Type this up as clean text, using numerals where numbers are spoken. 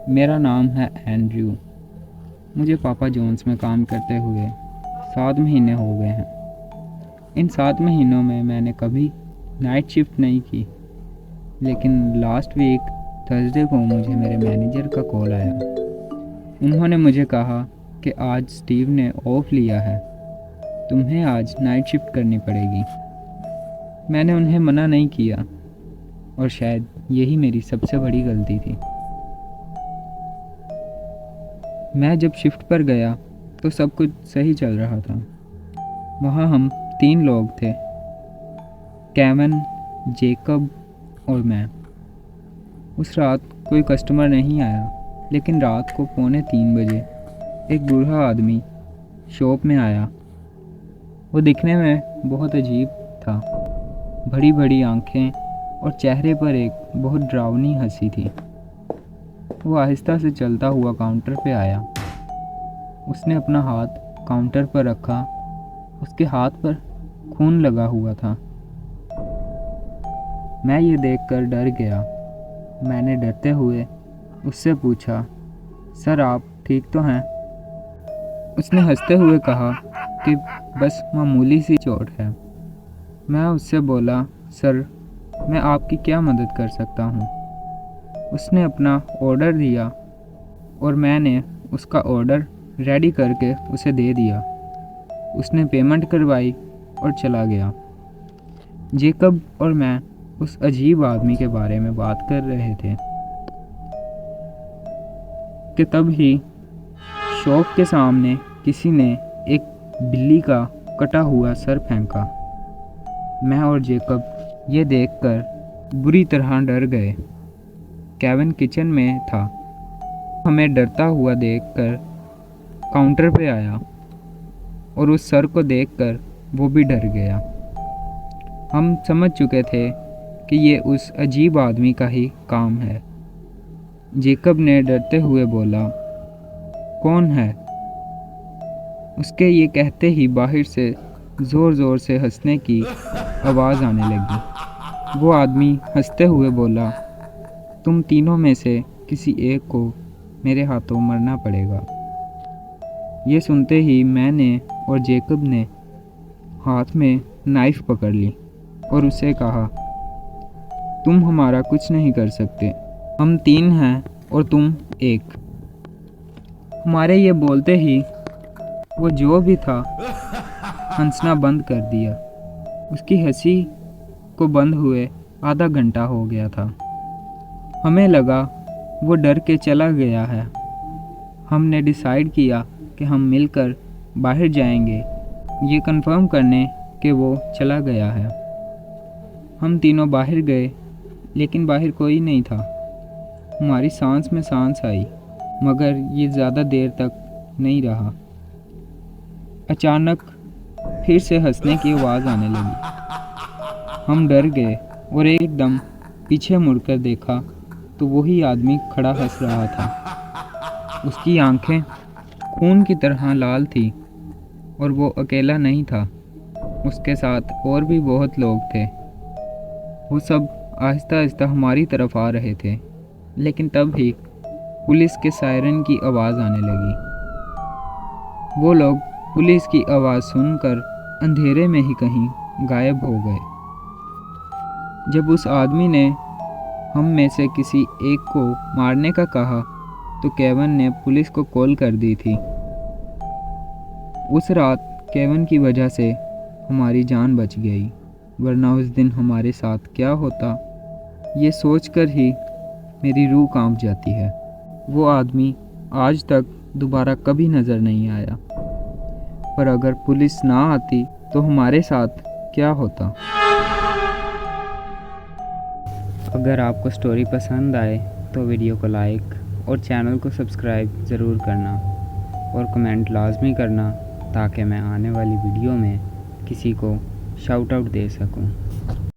मेरा नाम है एंड्रयू। मुझे पापा जॉन्स में काम करते हुए 7 महीने हो गए हैं। इन 7 महीनों में मैंने कभी नाइट शिफ्ट नहीं की, लेकिन लास्ट वीक थर्सडे को मुझे मेरे मैनेजर का कॉल आया। उन्होंने मुझे कहा कि आज स्टीव ने ऑफ लिया है, तुम्हें आज नाइट शिफ्ट करनी पड़ेगी। मैंने उन्हें मना नहीं किया और शायद यही मेरी सबसे बड़ी गलती थी। मैं जब शिफ्ट पर गया तो सब कुछ सही चल रहा था। वहाँ हम 3 लोग थे, केविन, जेकब और मैं। उस रात कोई कस्टमर नहीं आया, लेकिन रात को 2:45 बजे एक बूढ़ा आदमी शॉप में आया। वो दिखने में बहुत अजीब था। बड़ी बड़ी आंखें और चेहरे पर एक बहुत डरावनी हंसी थी। वो आहिस्ता से चलता हुआ काउंटर पे आया। उसने अपना हाथ काउंटर पर रखा। उसके हाथ पर खून लगा हुआ था। मैं ये देखकर डर गया। मैंने डरते हुए उससे पूछा, सर आप ठीक तो हैं? उसने हंसते हुए कहा कि बस मामूली सी चोट है। मैं उससे बोला, सर मैं आपकी क्या मदद कर सकता हूँ? उसने अपना ऑर्डर दिया और मैंने उसका ऑर्डर रेडी करके उसे दे दिया। उसने पेमेंट करवाई और चला गया। जेकब और मैं उस अजीब आदमी के बारे में बात कर रहे थे कि तभी शॉप के सामने किसी ने एक बिल्ली का कटा हुआ सर फेंका। मैं और जेकब ये देखकर बुरी तरह डर गए। केविन किचन में था। हमें डरता हुआ देखकर काउंटर पे आया और उस सर को देखकर वो भी डर गया। हम समझ चुके थे कि ये उस अजीब आदमी का ही काम है। जेकब ने डरते हुए बोला, कौन है? उसके ये कहते ही बाहर से ज़ोर ज़ोर से हंसने की आवाज़ आने लगी। वो आदमी हंसते हुए बोला, तुम तीनों में से किसी एक को मेरे हाथों मरना पड़ेगा। ये सुनते ही मैंने और जेकब ने हाथ में नाइफ पकड़ ली और उससे कहा, तुम हमारा कुछ नहीं कर सकते। हम 3 हैं और तुम 1। हमारे ये बोलते ही वो जो भी था हंसना बंद कर दिया। उसकी हंसी को बंद हुए आधा घंटा हो गया था। हमें लगा वो डर के चला गया है। हमने डिसाइड किया कि हम मिलकर बाहर जाएंगे, ये कंफर्म करने कि वो चला गया है। हम तीनों बाहर गए, लेकिन बाहर कोई नहीं था। हमारी सांस में सांस आई, मगर ये ज़्यादा देर तक नहीं रहा। अचानक फिर से हंसने की आवाज़ आने लगी। हम डर गए और एकदम पीछे मुड़कर देखा तो वही आदमी खड़ा हंस रहा था। उसकी आंखें खून की तरह लाल थी और वो अकेला नहीं था। उसके साथ और भी बहुत लोग थे। वो सब आहिस्ता आहिस्ता हमारी तरफ आ रहे थे, लेकिन तभी पुलिस के सायरन की आवाज़ आने लगी। वो लोग पुलिस की आवाज़ सुनकर अंधेरे में ही कहीं गायब हो गए। जब उस आदमी ने हम में से किसी एक को मारने का कहा तो केविन ने पुलिस को कॉल कर दी थी। उस रात केविन की वजह से हमारी जान बच गई, वरना उस दिन हमारे साथ क्या होता ये सोचकर ही मेरी रूह कांप जाती है। वो आदमी आज तक दोबारा कभी नज़र नहीं आया, पर अगर पुलिस ना आती तो हमारे साथ क्या होता। अगर आपको स्टोरी पसंद आए तो वीडियो को लाइक और चैनल को सब्सक्राइब ज़रूर करना और कमेंट लाजमी करना, ताकि मैं आने वाली वीडियो में किसी को शाउट आउट दे सकूं।